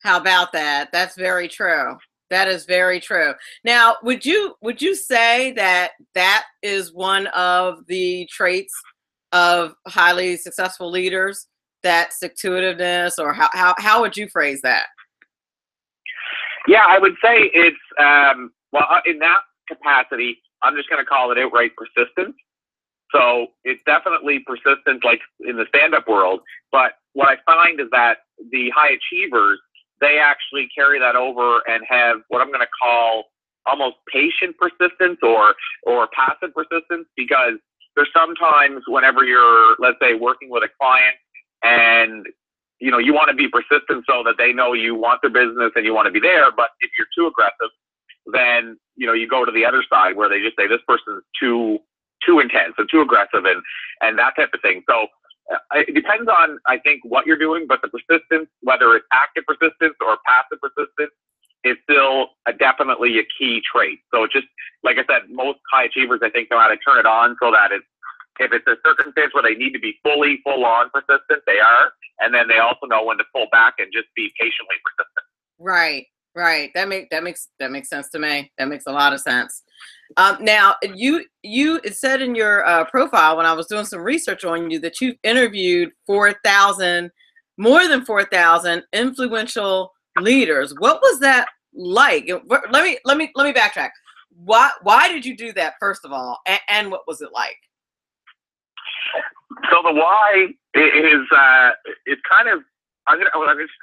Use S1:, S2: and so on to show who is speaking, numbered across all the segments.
S1: How about that? That's very true. That is very true. Now, would you say that that is one of the traits of highly successful leaders, that stick-to-itiveness, or how would you phrase that?
S2: Yeah, I would say it's, well, in that capacity, I'm just going to call it outright persistence. So it's definitely persistence, like in the stand-up world. But what I find is that the high achievers, they actually carry that over and have what I'm going to call almost patient persistence or passive persistence, because there's sometimes whenever you're, let's say, working with a client and you want to be persistent so that they know you want their business and you want to be there. But if you're too aggressive, then you go to the other side where they just say this person is too intense and too aggressive and that type of thing. So it depends on, I think, what you're doing, but the persistence, whether it's active persistence or passive persistence, is still definitely a key trait. So just like I said, most high achievers, I think, know how to turn it on so that if it's a circumstance where they need to be full on persistent, they are, and then they also know when to pull back and just be patiently persistent.
S1: Right. That makes sense to me. That makes a lot of sense. Now, it said in your profile when I was doing some research on you that you've interviewed more than 4,000 influential leaders. What was that like? Let me backtrack. Why did you do that, first of all, and what was it like?
S2: So the why is it's kind of, I'm just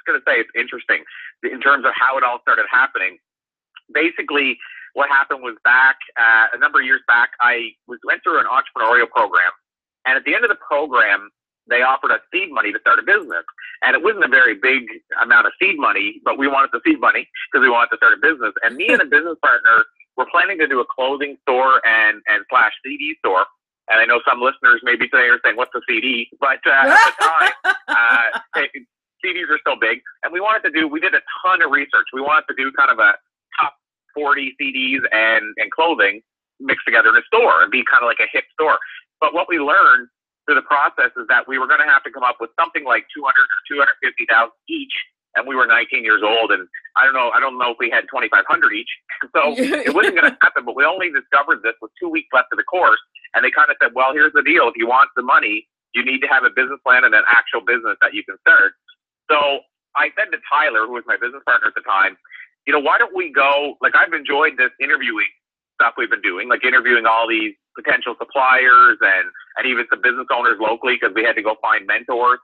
S2: going to say it's interesting in terms of how it all started happening. Basically, what happened was back a number of years back, I went through an entrepreneurial program, and at the end of the program, they offered us seed money to start a business. And it wasn't a very big amount of seed money, but we wanted the seed money because we wanted to start a business. And me and a business partner were planning to do a clothing store and slash CD store. And I know some listeners maybe today are saying, what's a CD? But at the time, CDs are so big. And we did a ton of research. We wanted to do kind of a top 40 CDs and clothing mixed together in a store and be kind of like a hip store. But what we learned through the process is that we were going to have to come up with something like 200 or 250,000 each. And we were 19 years old, and I don't know if we had 2,500 each. So it wasn't going to happen, but we only discovered this with 2 weeks left of the course. And they kind of said, well, here's the deal. If you want the money, you need to have a business plan and an actual business that you can start. So I said to Tyler, who was my business partner at the time, why don't we go, like, I've enjoyed this interviewing stuff we've been doing, like interviewing all these potential suppliers and even some business owners locally, because we had to go find mentors.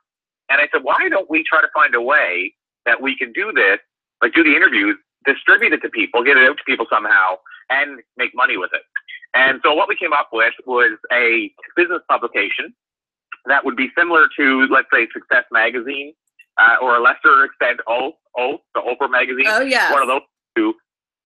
S2: And I said, why don't we try to find a way that we can do this, like do the interviews, distribute it to people, get it out to people somehow, and make money with it. And so what we came up with was a business publication that would be similar to, let's say, Success Magazine, or a lesser extent, the Oprah Magazine.
S1: Oh, yeah.
S2: One of those two.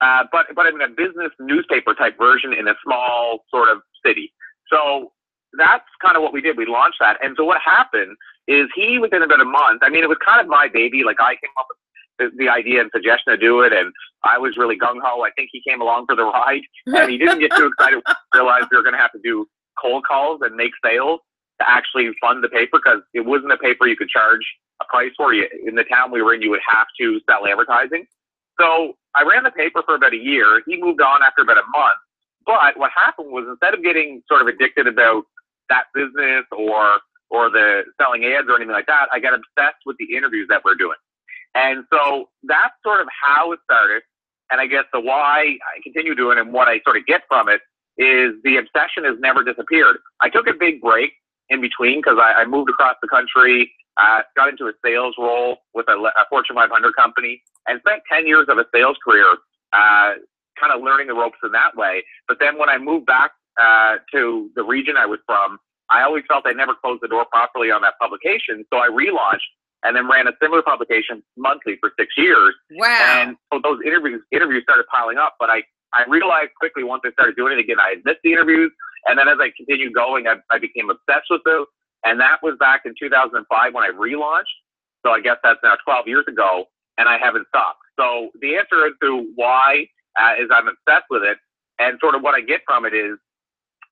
S2: But in a business newspaper type version in a small sort of city. So that's kind of what we did. We launched that. And so what happened is within about a month, I mean, it was kind of my baby. Like, I came up with the idea and suggestion to do it, and I was really gung-ho. I think he came along for the ride, and he didn't get too excited when he realized we were going to have to do cold calls and make sales to actually fund the paper, because it wasn't a paper you could charge a price for. In the town we were in, you would have to sell advertising. So I ran the paper for about a year. He moved on after about a month. But what happened was, instead of getting sort of addicted about that business or the selling ads or anything like that, I got obsessed with the interviews that we're doing. And so that's sort of how it started. And I guess the why I continue doing and what I sort of get from it is the obsession has never disappeared. I took a big break in between because I moved across the country, got into a sales role with a Fortune 500 company, and spent 10 years of a sales career kind of learning the ropes in that way. But then when I moved back to the region I was from, I always felt I never closed the door properly on that publication. So I relaunched and then ran a similar publication monthly for 6 years.
S1: Wow.
S2: And so those interviews started piling up. But I realized quickly once I started doing it again, I had missed the interviews. And then as I continued going, I became obsessed with those. And that was back in 2005 when I relaunched. So I guess that's now 12 years ago, and I haven't stopped. So the answer as to why is I'm obsessed with it. And sort of what I get from it is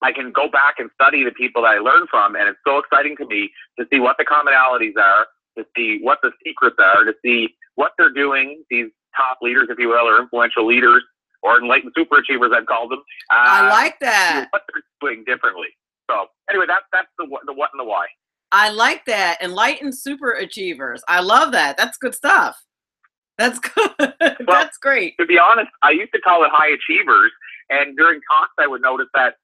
S2: I can go back and study the people that I learned from. And it's so exciting to me to see what the commonalities are, to see what the secrets are, to see what they're doing, these top leaders, if you will, or influential leaders, or enlightened super achievers, I've called them.
S1: I like that.
S2: What they're doing differently. So anyway, that's the what and the why.
S1: I like that. Enlightened super achievers. I love that. That's good stuff. That's good. Well, that's great.
S2: To be honest, I used to call it high achievers, and during talks, I would notice that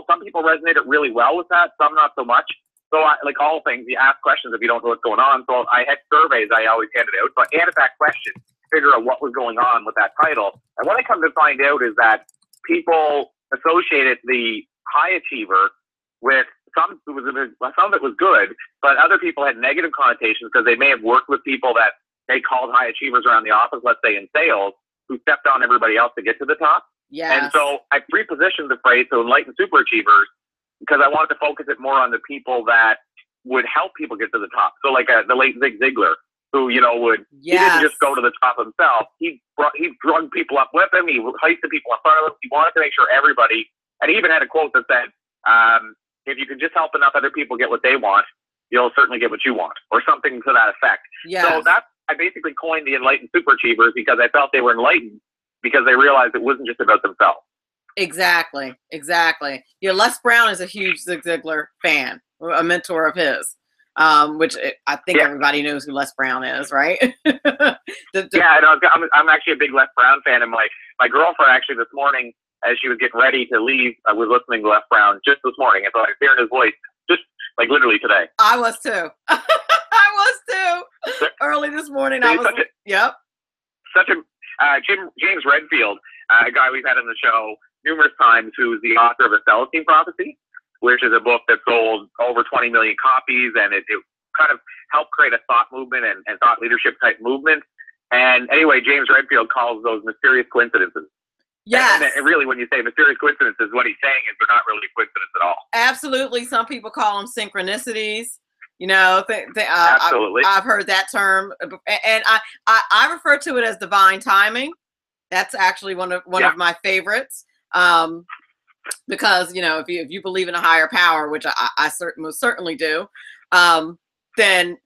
S2: some people resonated really well with that, some not so much. So, like all things, you ask questions if you don't know what's going on. So I had surveys I always handed out. So I added that question to figure out what was going on with that title. And what I come to find out is that people associated the high achiever with some of it was good, but other people had negative connotations because they may have worked with people that they called high achievers around the office, let's say in sales, who stepped on everybody else to get to the top.
S1: Yes.
S2: And so I repositioned the phrase to enlightened super achievers because I wanted to focus it more on the people that would help people get to the top. So like the late Zig Ziglar, who, he didn't just go to the top himself. He drugged people up with him. He hoisted people in front of him. He wanted to make sure everybody, and he even had a quote that said, if you can just help enough other people get what they want, you'll certainly get what you want, or something to that effect.
S1: Yes.
S2: So I basically coined the enlightened super achievers because I felt they were enlightened because they realized it wasn't just about themselves.
S1: Exactly. Yeah, Les Brown is a huge Zig Ziglar fan, a mentor of his, which I think everybody knows who Les Brown is, right?
S2: Yeah, I'm actually a big Les Brown fan, and my girlfriend actually this morning, as she was getting ready to leave, I was listening to Les Brown just this morning, and so I was hearing his voice just like literally today.
S1: I was too. Early this morning. Yep.
S2: Such a James Redfield, a guy we've had on the show numerous times, who's the author of A Celestine Prophecy, which is a book that sold over 20 million copies, and it kind of helped create a thought movement and thought leadership type movement. And anyway, James Redfield calls those mysterious coincidences.
S1: Yes.
S2: And really, when you say mysterious coincidences, what he's saying is they're not really coincidence at all.
S1: Absolutely. Some people call them synchronicities.
S2: Absolutely.
S1: I've heard that term, and I refer to it as divine timing. That's actually one of my favorites, because if you believe in a higher power, which I certainly do, then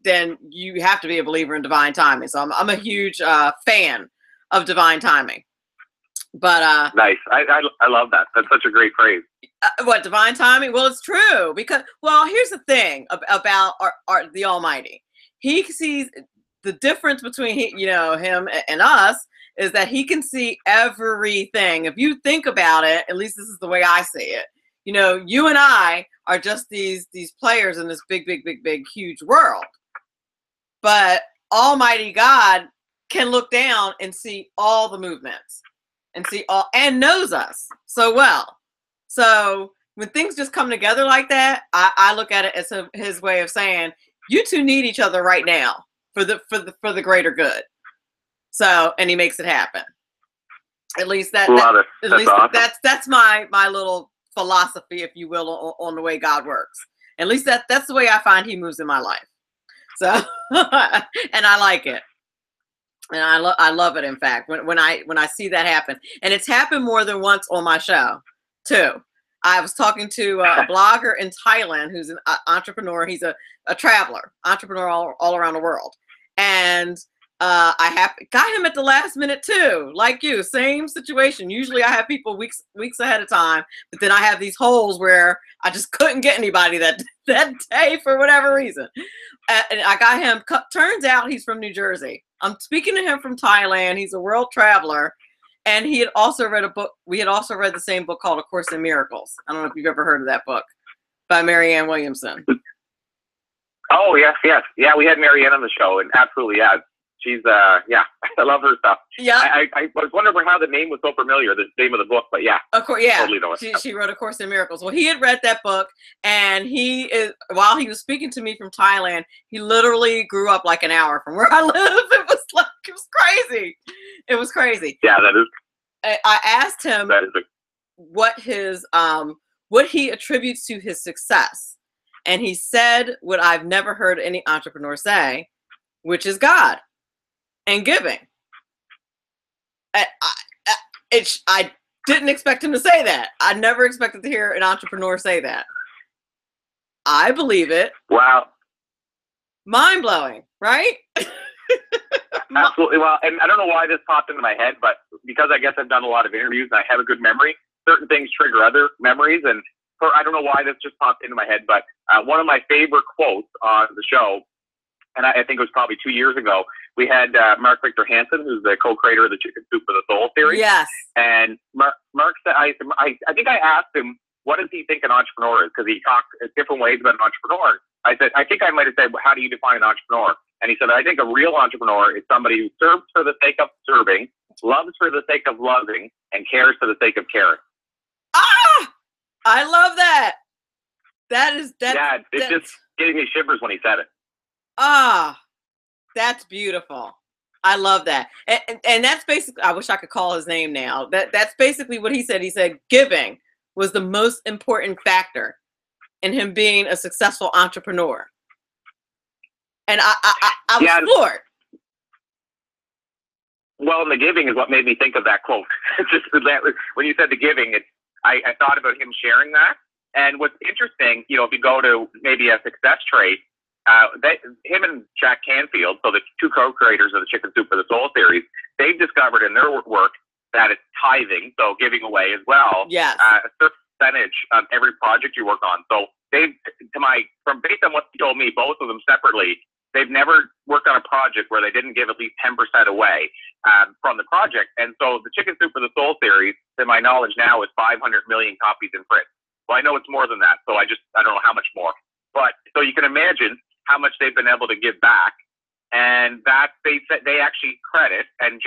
S1: you have to be a believer in divine timing. So I'm a huge fan of divine timing. But
S2: nice. I love that. That's such a great phrase.
S1: What, divine timing? Well, it's true, because here's the thing about the Almighty. He sees the difference between him and us is that he can see everything. If you think about it, at least this is the way I see it. You and I are just these players in this big, huge world. But Almighty God can look down and see all the movements. And knows us so well. So when things just come together like that, I look at it as his way of saying, you two need each other right now for the greater good. So, and he makes it happen. At least
S2: love it. That's awesome.
S1: That's my little philosophy, if you will, on the way God works. At least that's the way I find he moves in my life. So, and I like it. And I love it. In fact, when I see that happen, and it's happened more than once on my show too. I was talking to a blogger in Thailand who's an entrepreneur. He's a traveler, entrepreneur all around the world, and I got him at the last minute too, like you, same situation. Usually I have people weeks ahead of time, but then I have these holes where I just couldn't get anybody that day for whatever reason. And I got him. Turns out he's from New Jersey. I'm speaking to him from Thailand. He's a world traveler, and he had also read a book. We had also read the same book called A Course in Miracles. I don't know if you've ever heard of that book by Marianne Williamson.
S2: Oh, yes. Yeah, we had Marianne on the show, and absolutely, yeah. She's, I love her stuff.
S1: Yeah.
S2: I was wondering how the name was so familiar, the name of the book, but yeah.
S1: Of course, yeah.
S2: Totally know it.
S1: She wrote A Course in Miracles. Well, he had read that book, and while he was speaking to me from Thailand, he literally grew up like an hour from where I live. It was crazy. It was crazy.
S2: Yeah, that is.
S1: I asked him what he attributes to his success. And he said what I've never heard any entrepreneur say, which is God and giving. I didn't expect him to say that. I never expected to hear an entrepreneur say that. I believe it.
S2: Wow.
S1: Mind blowing, right?
S2: Absolutely. Well, and I don't know why this popped into my head, but because I guess I've done a lot of interviews and I have a good memory, certain things trigger other memories. And I don't know why this just popped into my head, but one of my favorite quotes on the show, and I think it was probably 2 years ago, we had Mark Victor Hansen, who's the co-creator of the Chicken Soup for the Soul series.
S1: Yes.
S2: And Mark said, I think I asked him, what does he think an entrepreneur is? Because he talked different ways about an entrepreneur. I said, I think I might have said, how do you define an entrepreneur? And he said, I think a real entrepreneur is somebody who serves for the sake of serving, loves for the sake of loving, and cares for the sake of caring.
S1: Ah, I love that. That.
S2: Yeah, it just gave me shivers when he said it.
S1: Ah, that's beautiful. I love that. And that's basically, I wish I could call his name now. That's basically what he said. He said giving was the most important factor in him being a successful entrepreneur. And I was floored.
S2: Well, and the giving is what made me think of that quote. Just that, when you said the giving, I thought about him sharing that. And what's interesting, if you go to maybe a success trait, him and Jack Canfield, so the two co-creators of the Chicken Soup for the Soul series, they've discovered in their work that it's tithing, so giving away as well.
S1: Yes.
S2: A certain percentage of every project you work on. So based on what he told me, both of them separately, they've never worked on a project where they didn't give at least 10% away from the project. And so the Chicken Soup for the Soul series, to my knowledge now, is 500 million copies in print. Well, I know it's more than that, so I don't know how much more. But so you can imagine how much they've been able to give back. And that they actually credit, and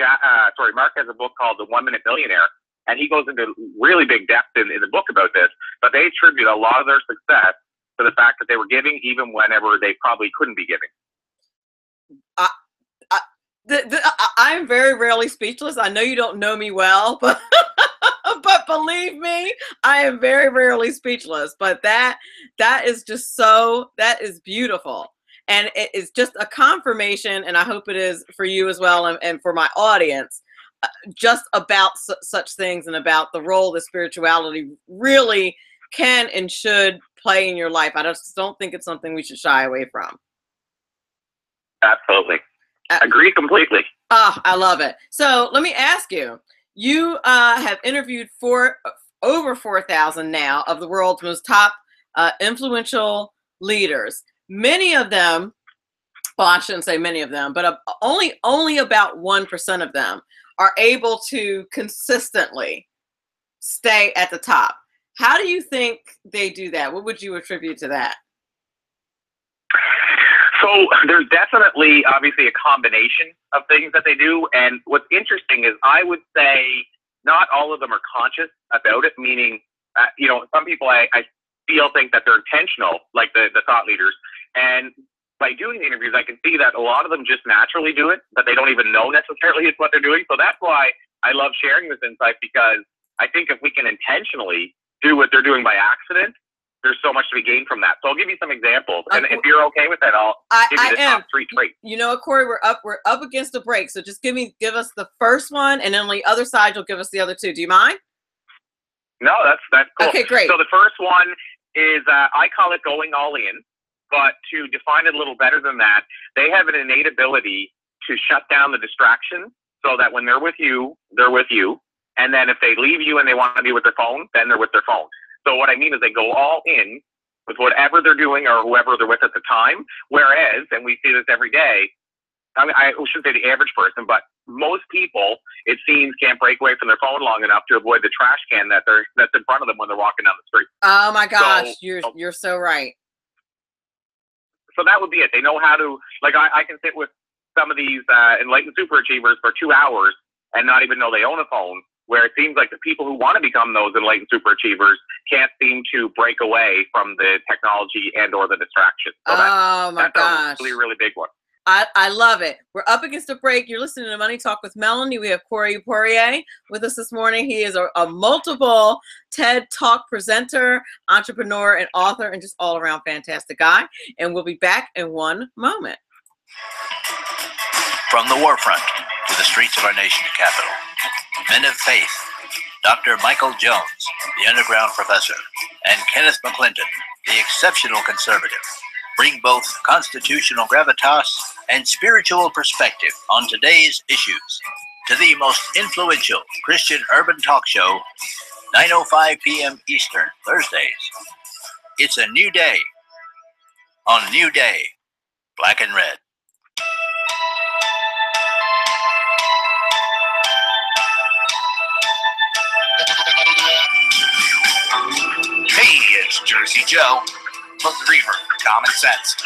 S2: Mark has a book called The 1 Minute Millionaire, and he goes into really big depth in the book about this, but they attribute a lot of their success to the fact that they were giving even whenever they probably couldn't be giving.
S1: I'm very rarely speechless. I know you don't know me well, but but believe me, I am very rarely speechless. But that is just that is beautiful. And it is just a confirmation, and I hope it is for you as well and for my audience, just about such things and about the role that spirituality really can and should play in your life. I just don't think it's something we should shy away from.
S2: Absolutely. Agree completely.
S1: Oh, I love it. So let me ask you, you have interviewed over 4,000 now of the world's most top influential leaders. Many of them, well, I shouldn't say many of them, but only about 1% of them are able to consistently stay at the top. How do you think they do that? What would you attribute to that?
S2: So there's definitely, obviously, a combination of things that they do. And what's interesting is I would say not all of them are conscious about it, meaning, some people I feel think that they're intentional, like the thought leaders. And by doing the interviews, I can see that a lot of them just naturally do it, but they don't even know necessarily it's what they're doing. So that's why I love sharing this insight, because I think if we can intentionally do what they're doing by accident, there's so much to be gained from that. So I'll give you some examples. And if you're okay with that, I'll give you the top 3 traits.
S1: You know what, Corey, we're up against a break. So just give us the first one, and then on the other side, you'll give us the other 2. Do you mind?
S2: No, that's cool.
S1: Okay, great.
S2: So the first one is, I call it going all in. But to define it a little better than that, they have an innate ability to shut down the distractions so that when they're with you, they're with you. And then if they leave you and they want to be with their phone, then they're with their phone. So what I mean is they go all in with whatever they're doing or whoever they're with at the time. Whereas, and we see this every day, I shouldn't say the average person, but most people, it seems, can't break away from their phone long enough to avoid the trash can that's in front of them when they're walking down the street.
S1: Oh my gosh, so, you're so right.
S2: So that would be it. They know how to, I can sit with some of these enlightened super achievers for 2 hours and not even know they own a phone, where it seems like the people who want to become those enlightened super achievers can't seem to break away from the technology and or the distraction. So that's a really, really big one.
S1: I love it. We're up against a break. You're listening to Money Talk with Melanie. We have Corey Poirier with us this morning. He is a multiple TED Talk presenter, entrepreneur, and author, and just all around fantastic guy. And we'll be back in one moment.
S3: From the war front to the streets of our nation's capital, men of faith, Dr. Michael Jones, the underground professor, and Kenneth McClinton, the exceptional conservative. bring both constitutional gravitas and spiritual perspective on today's issues to the most influential Christian urban talk show, 9:05 p.m. Eastern, Thursdays. It's a new day on New Day, Black and Red.
S4: Hey, it's Jersey Joe, Book Reaver for Common Sense.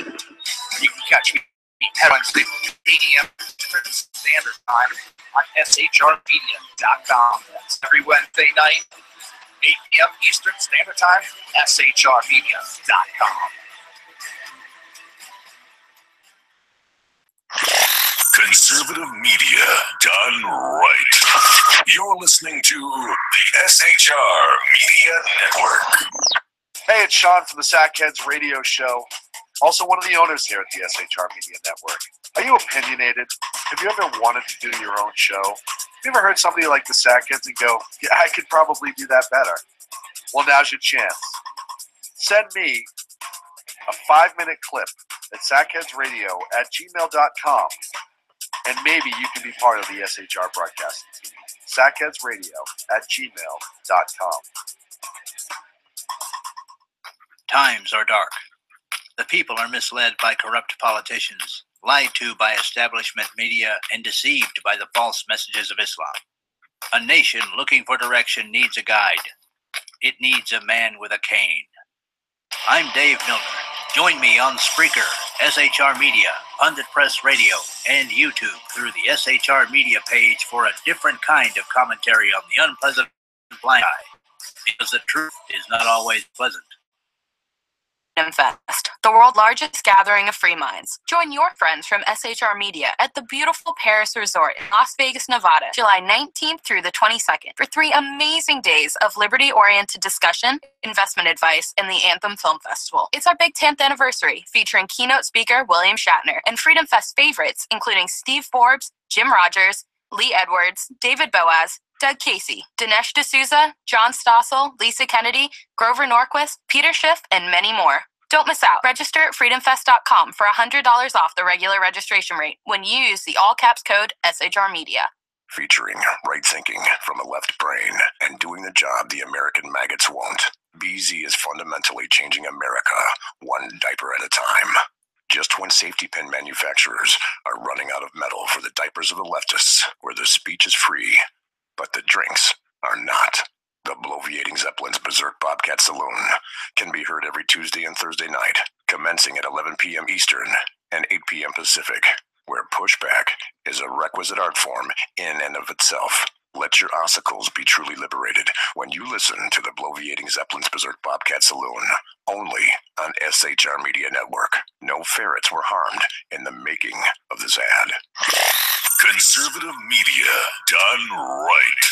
S4: You can catch me at Wednesday, 8 a.m. Standard Time on shrmedia.com. That's every Wednesday night, 8 p.m. Eastern Standard Time, shrmedia.com.
S5: Conservative media done right. You're listening to the SHR Media Network.
S6: Hey, it's Sean from the Sackheads Radio Show. Also one of the owners here at the SHR Media Network. Are you opinionated? Have you ever wanted to do your own show? Have you ever heard somebody like the Sackheads and go, yeah, I could probably do that better? Well, now's your chance. Send me a 5-minute clip at sackheadsradio@gmail.com, and maybe you can be part of the SHR broadcasting team. sackheadsradio@gmail.com.
S3: Times are dark. The people are misled by corrupt politicians, lied to by establishment media, and deceived by the false messages of Islam. A nation looking for direction needs a guide. It needs a man with a cane. I'm Dave Milner. Join me on Spreaker, SHR Media, Pundit Press Radio, and YouTube through the SHR Media page for a different kind of commentary on the unpleasant blind eye, because the truth is not always pleasant.
S7: Freedom Fest, the world's largest gathering of free minds. Join your friends from SHR Media at the beautiful Paris Resort in Las Vegas, Nevada, July 19th through the 22nd for 3 amazing days of liberty-oriented discussion, investment advice, and the Anthem Film Festival. It's our big 10th anniversary, featuring keynote speaker William Shatner and Freedom Fest favorites, including Steve Forbes, Jim Rogers, Lee Edwards, David Boaz, Doug Casey, Dinesh D'Souza, John Stossel, Lisa Kennedy, Grover Norquist, Peter Schiff, and many more. Don't miss out. Register at freedomfest.com for $100 off the regular registration rate when you use the all-caps code SHR Media.
S5: Featuring right thinking from a left brain and doing the job the American maggots won't. BZ is fundamentally changing America one diaper at a time. Just when safety pin manufacturers are running out of metal for the diapers of the leftists, where the speech is free, but the drinks are not. The Bloviating Zeppelin's Berserk Bobcat Saloon can be heard every Tuesday and Thursday night, commencing at 11 p.m. Eastern and 8 p.m. Pacific, where pushback is a requisite art form in and of itself. Let your ossicles be truly liberated when you listen to the Bloviating Zeppelin's Berserk Bobcat Saloon, only on SHR Media Network. No ferrets were harmed in the making of this ad. Conservative media done right.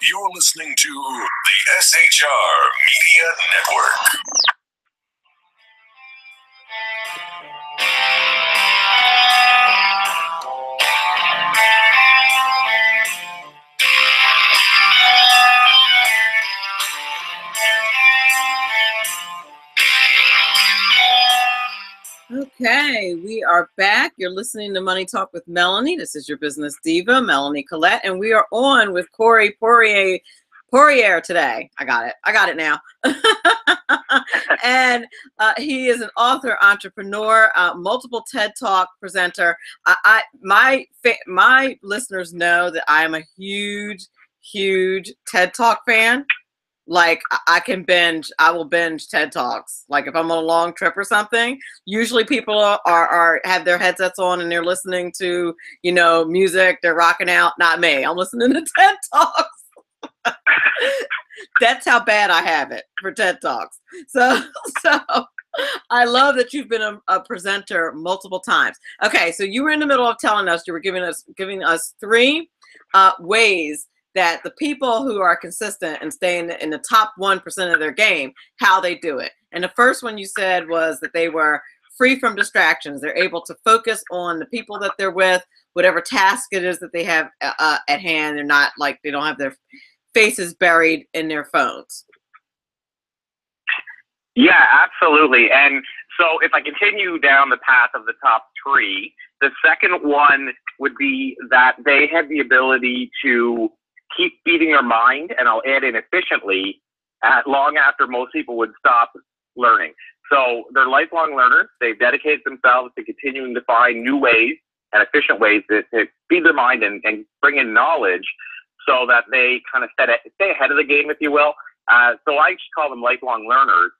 S5: You're listening to the SHR Media Network.
S1: Okay, we are back. You're listening to Money Talk with Melanie. This is your business diva, Melanie Collette, and we are on with Corey Poirier today. I got it now. And he is an author, entrepreneur, multiple TED Talk presenter. My listeners know that I am a huge TED Talk fan. Like I will binge TED Talks. Like if I'm on a long trip or something, usually people are have their headsets on and they're listening to, music, they're rocking out. Not me. I'm listening to TED Talks. That's how bad I have it for TED Talks. So I love that you've been a presenter multiple times. Okay, so you were in the middle of telling us, you were giving us 3 ways that the people who are consistent and stay in the top 1% of their game, how they do it. And the first one you said was that they were free from distractions. They're able to focus on the people that they're with, whatever task it is that they have at hand. They're not like, they don't have their faces buried in their phones.
S2: Yeah, absolutely. And So if I continue down the path of the top three, the second one would be that they had the ability to keep feeding their mind, and I'll add in efficiently, long after most people would stop learning. So they're lifelong learners. They've dedicated themselves to continuing to find new ways and efficient ways to feed their mind and bring in knowledge so that they kind of stay ahead of the game, if you will. So I just call them lifelong learners.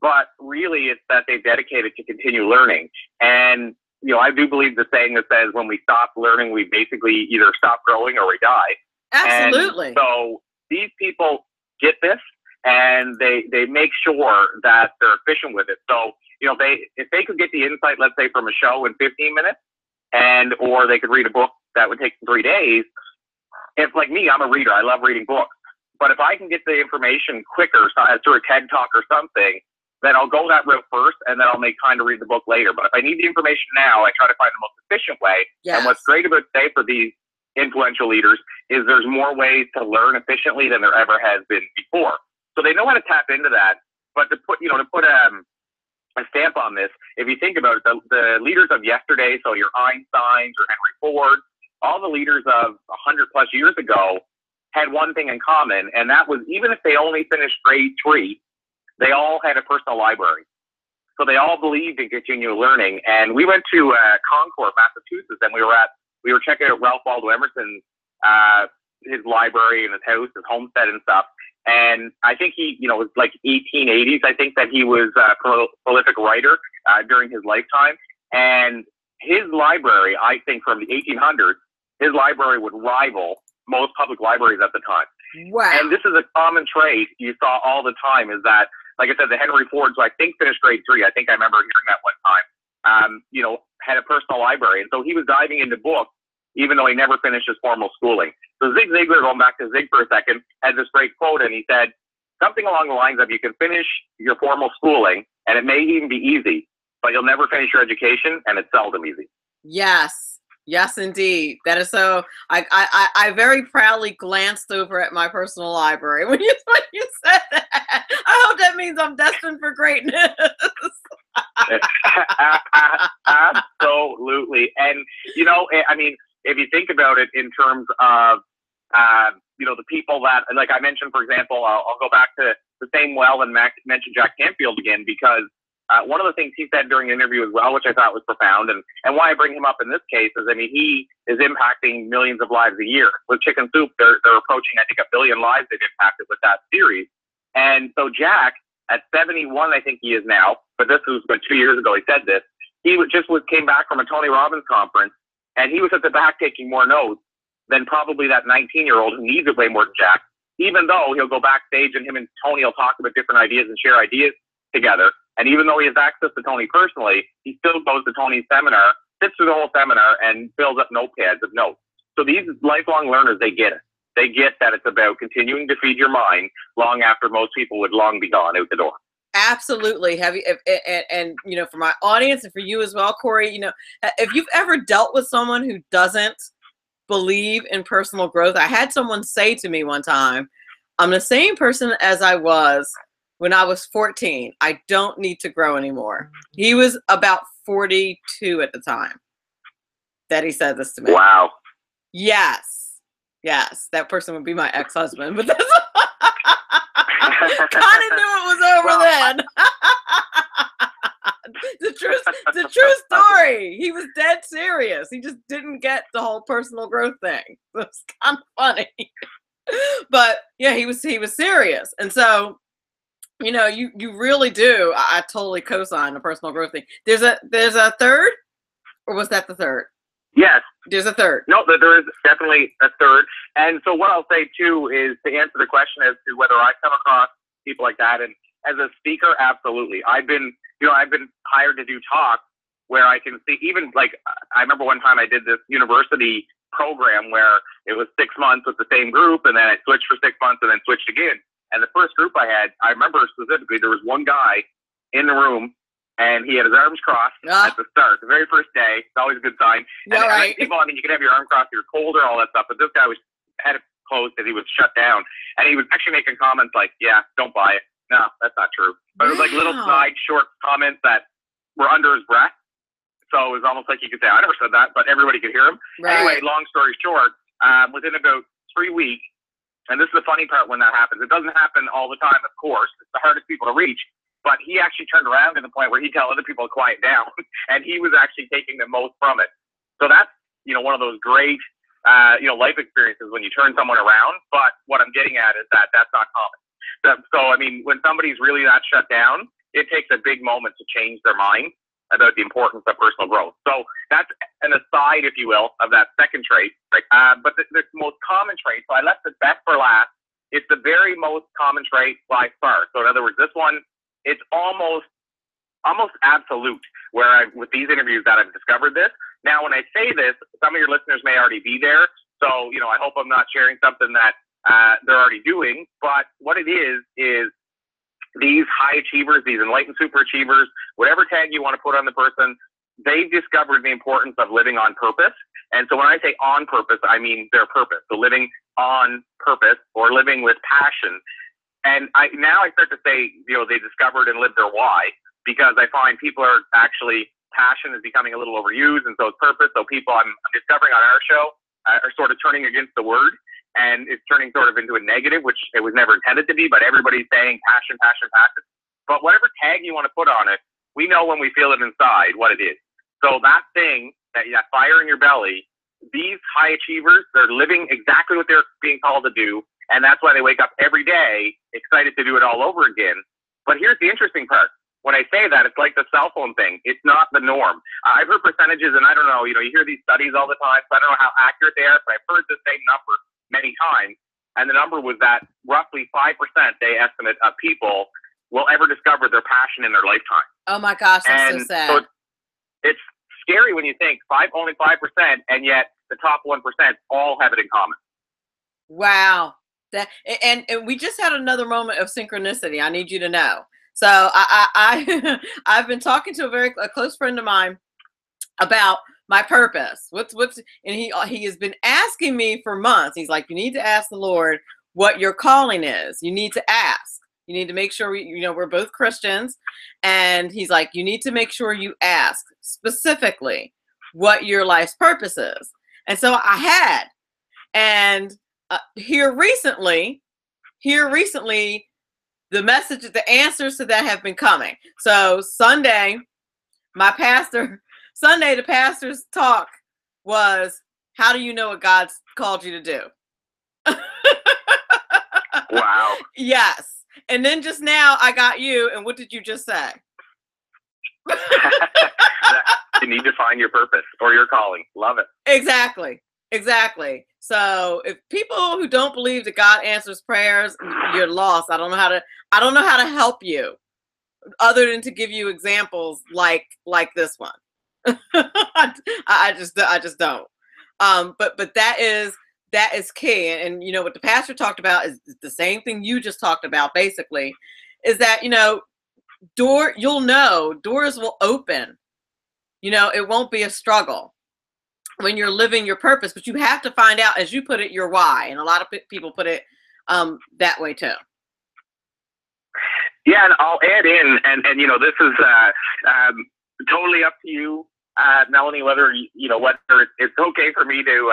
S2: But really, it's that they've dedicated to continue learning. And, I do believe the saying that says when we stop learning, we basically either stop growing or we die.
S1: Absolutely.
S2: And so these people get this, and they make sure that they're efficient with it. So, if they could get the insight, let's say, from a show in 15 minutes, or they could read a book that would take them 3 days. If, like me, I'm a reader, I love reading books. But if I can get the information quicker through a TED Talk or something, then I'll go that route first, and then I'll make time to read the book later. But if I need the information now, I try to find the most efficient way.
S1: Yes.
S2: And what's great about today for these influential leaders is there's more ways to learn efficiently than there ever has been before. So they know how to tap into that. But to put a stamp on this, if you think about it, the leaders of yesterday, so your Einsteins or Henry Ford, all the leaders of 100 plus years ago had one thing in common, and that was even if they only finished grade 3, they all had a personal library. So they all believed in continual learning. And we went to Concord, Massachusetts, and we were checking out Ralph Waldo Emerson's his library and his house, his homestead and stuff. And I think he, it was like 1880s. I think that he was a prolific writer during his lifetime. And his library, I think from the 1800s, his library would rival most public libraries at the time.
S1: Wow.
S2: And this is a common trait you saw all the time, is that, like I said, the Henry Ford, so I think finished grade 3. I think I remember hearing that one time, had a personal library. And so he was diving into books, even though he never finished his formal schooling. So Zig Ziglar, going back to Zig for a second, had this great quote, and he said something along the lines of, you can finish your formal schooling, and it may even be easy, but you'll never finish your education, and it's seldom easy.
S1: Yes. Yes, indeed. That is so. I very proudly glanced over at my personal library when you said that. I hope that means I'm destined for greatness.
S2: Absolutely. And, I mean, if you think about it in terms of, the people that, like I mentioned, for example, I'll go back to the same well and mention Jack Canfield again, because one of the things he said during the interview as well, which I thought was profound, and why I bring him up in this case is, he is impacting millions of lives a year. With Chicken Soup, they're approaching, I think, 1 billion lives they've impacted with that series. And so Jack, at 71, I think he is now, but this was about 2 years ago he said this, he came back from a Tony Robbins conference, and he was at the back taking more notes than probably that 19-year-old who needs it way more than Jack, even though he'll go backstage and him and Tony will talk about different ideas and share ideas together. And even though he has access to Tony personally, he still goes to Tony's seminar, sits through the whole seminar, and fills up notepads of notes. So these lifelong learners, they get it. They get that it's about continuing to feed your mind long after most people would long be gone out the door.
S1: Absolutely. Have you, and for my audience and for you as well, Corey, if you've ever dealt with someone who doesn't believe in personal growth, I had someone say to me one time, I'm the same person as I was when I was 14. I don't need to grow anymore. He was about 42 at the time that he said this to me.
S2: Wow.
S1: Yes. That person would be my ex-husband, but that's kind of knew it was over then. The true story. He was dead serious. He just didn't get the whole personal growth thing. It's kind of funny. But yeah, he was serious. And so, you really do. I totally co-sign the personal growth thing. There's a third, or was that the third?
S2: Yes.
S1: There's a third.
S2: No, there is definitely a third. And so what I'll say too is to answer the question as to whether I come across people like that. And as a speaker, absolutely. I've been hired to do talks where I can see, even like, I remember one time I did this university program where it was 6 months with the same group, and then I switched for 6 months and then switched again. And the first group I had, I remember specifically, there was one guy in the room, and he had his arms crossed at the start, the very first day. It's always a good sign.
S1: Yeah, right.
S2: People, you can have your arm crossed, you're cold or all that stuff, but this guy had it closed and he was shut down. And he was actually making comments like, yeah, don't buy it. No, that's not true. But it was like little snide, short comments that were under his breath. So it was almost like you could say, I never said that, but everybody could hear him.
S1: Right.
S2: Anyway, long story short, within about 3 weeks, and this is the funny part when that happens. It doesn't happen all the time, of course. It's the hardest people to reach. But he actually turned around to the point where he'd tell other people to quiet down, and he was actually taking the most from it. So that's, one of those great, life experiences when you turn someone around. But what I'm getting at is that that's not common. So, I mean, when somebody's really that shut down, it takes a big moment to change their mind about the importance of personal growth. So that's an aside, if you will, of that second trait. But the most common trait, so I left the best for last. It's the very most common trait by far. So in other words, this one, it's almost absolute, with these interviews that I've discovered this. Now, when I say this, some of your listeners may already be there. So, I hope I'm not sharing something that they're already doing. But what it is these high achievers, these enlightened super achievers, whatever tag you want to put on the person, they've discovered the importance of living on purpose. And so when I say on purpose, I mean their purpose. So living on purpose or living with passion. And now I start to say, they discovered and lived their why, because I find people are actually, passion is becoming a little overused, and so is purpose. So people I'm discovering on our show are sort of turning against the word, and it's turning sort of into a negative, which it was never intended to be, but everybody's saying passion, passion, passion. But whatever tag you want to put on it, we know when we feel it inside what it is. So that thing, that fire in your belly, these high achievers, they're living exactly what they're being called to do. And that's why they wake up every day excited to do it all over again. But here's the interesting part. When I say that, it's like the cell phone thing. It's not the norm. I've heard percentages, and I don't know, you hear these studies all the time, so I don't know how accurate they are, but I've heard the same number many times. And the number was that roughly 5%, they estimate, of people will ever discover their passion in their lifetime.
S1: Oh my gosh, that's so sad.
S2: So it's scary when you think only 5%, and yet the top 1% all have it in common.
S1: Wow. And we just had another moment of synchronicity. I need you to know. So I've been talking to a close friend of mine about my purpose. And he has been asking me for months. He's like, you need to ask the Lord what your calling is. You need to ask. You need to make sure we're both Christians. And he's like, you need to make sure you ask specifically what your life's purpose is. And so I had, and here recently, the answers to that have been coming. So Sunday, the pastor's talk was, how do you know what God's called you to do?
S2: Wow.
S1: Yes. And then just now I got you. And what did you just say?
S2: You need to find your purpose or your calling. Love it.
S1: Exactly. So if people who don't believe that God answers prayers, you're lost. I don't know how to help you other than to give you examples like this one. I just don't. But that is key. And what the pastor talked about is the same thing you just talked about, basically, is that, doors will open. It won't be a struggle when you're living your purpose, but you have to find out, as you put it, your why. And a lot of people put it that way too.
S2: Yeah, and I'll add in, and this is totally up to you, Melanie, whether it's okay for me to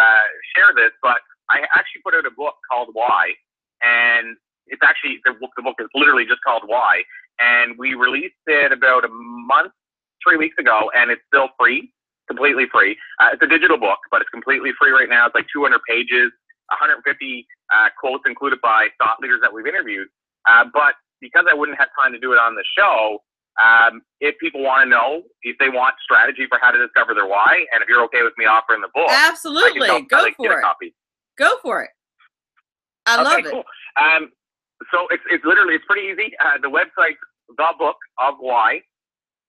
S2: share this, but I actually put out a book called Why, and it's actually, the book is literally just called Why, and we released it about a month, 3 weeks ago, and it's still free. Completely free. It's a digital book, but it's completely free right now. It's like 200 pages, 150 quotes included by thought leaders that we've interviewed. But because I wouldn't have time to do it on the show, if people want to know, if they want strategy for how to discover their why, and if you're okay with me offering the book,
S1: absolutely, go for it. Go for it. I love it.
S2: Cool. So it's literally, it's pretty easy. The website's The Book of Why.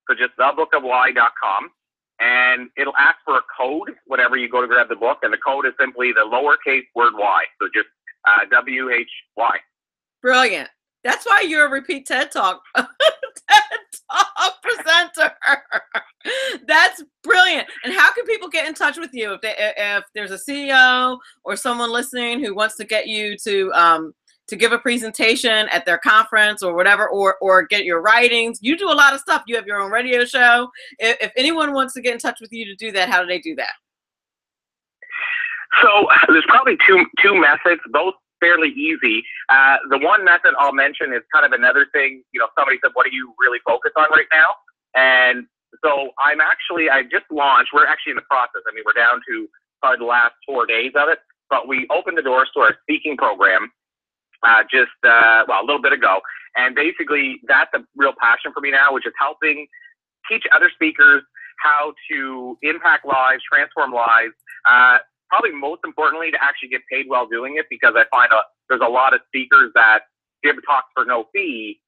S2: So just thebookofwhy.com. And it'll ask for a code whenever you go to grab the book. And the code is simply the lowercase word Y. So just WHY.
S1: Brilliant. That's why you're a repeat TED Talk presenter. That's brilliant. And how can people get in touch with you if there's a CEO or someone listening who wants to get you to to give a presentation at their conference or whatever, or get your writings. You do a lot of stuff. You have your own radio show. If anyone wants to get in touch with you to do that, how do they do that?
S2: So there's probably two methods, both fairly easy. The one method I'll mention is kind of another thing. You know, somebody said, what do you really focus on right now? And so I just launched, we're actually in the process. I mean, we're down to probably the last 4 days of it, but we opened the doors to our speaking program a little bit ago. And basically that's a real passion for me now, which is helping teach other speakers how to impact lives, transform lives, probably most importantly to actually get paid while doing it, because I find there's a lot of speakers that give talks for no fee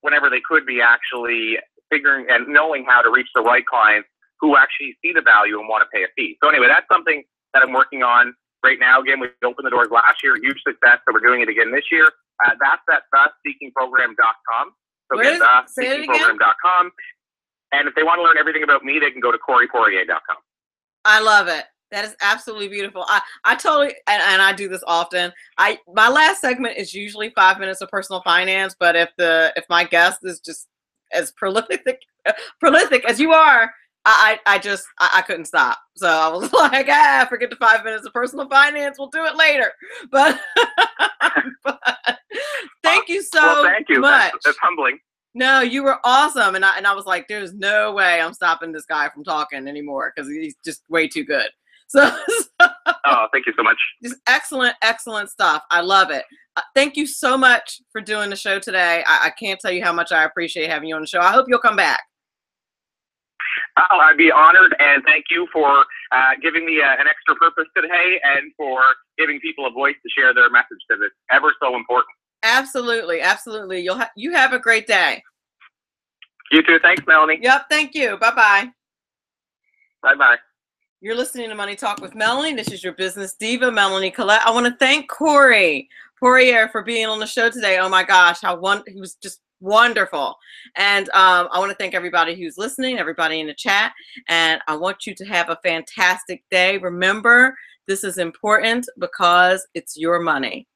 S2: whenever they could be actually figuring and knowing how to reach the right clients who actually see the value and want to pay a fee. So anyway, that's something that I'm working on right now. Again, we opened the doors last year, huge success, so we're doing it again this year. That's at thespeakingprogram.com. So again, thespeakingprogram.com. And if they want to learn everything about me, they can go to CoreyPoirier.com.
S1: I love it. That is absolutely beautiful. I totally, and I do this often. My last segment is usually 5 minutes of personal finance, but if my guest is just as prolific as you are, I couldn't stop. So I was like, forget the 5 minutes of personal finance. We'll do it later. But, thank you so
S2: thank you.
S1: much.
S2: That's humbling.
S1: No, you were awesome. And I was like, there's no way I'm stopping this guy from talking anymore because he's just way too good. So
S2: thank you so much.
S1: Just excellent stuff. I love it. Thank you so much for doing the show today. I can't tell you how much I appreciate having you on the show. I hope you'll come back.
S2: Oh, I'd be honored, and thank you for giving me an extra purpose today and for giving people a voice to share their message, because it's ever so important.
S1: Absolutely. You have a great day.
S2: You too. Thanks, Melanie.
S1: Yep. Thank you. Bye-bye.
S2: Bye-bye.
S1: You're listening to Money Talk with Melanie. This is your business diva, Melanie Collette. I want to thank Corey Poirier for being on the show today. Oh my gosh, he was just wonderful. And I want to thank everybody who's listening, everybody in the chat, and I want you to have a fantastic day. Remember, this is important because it's your money.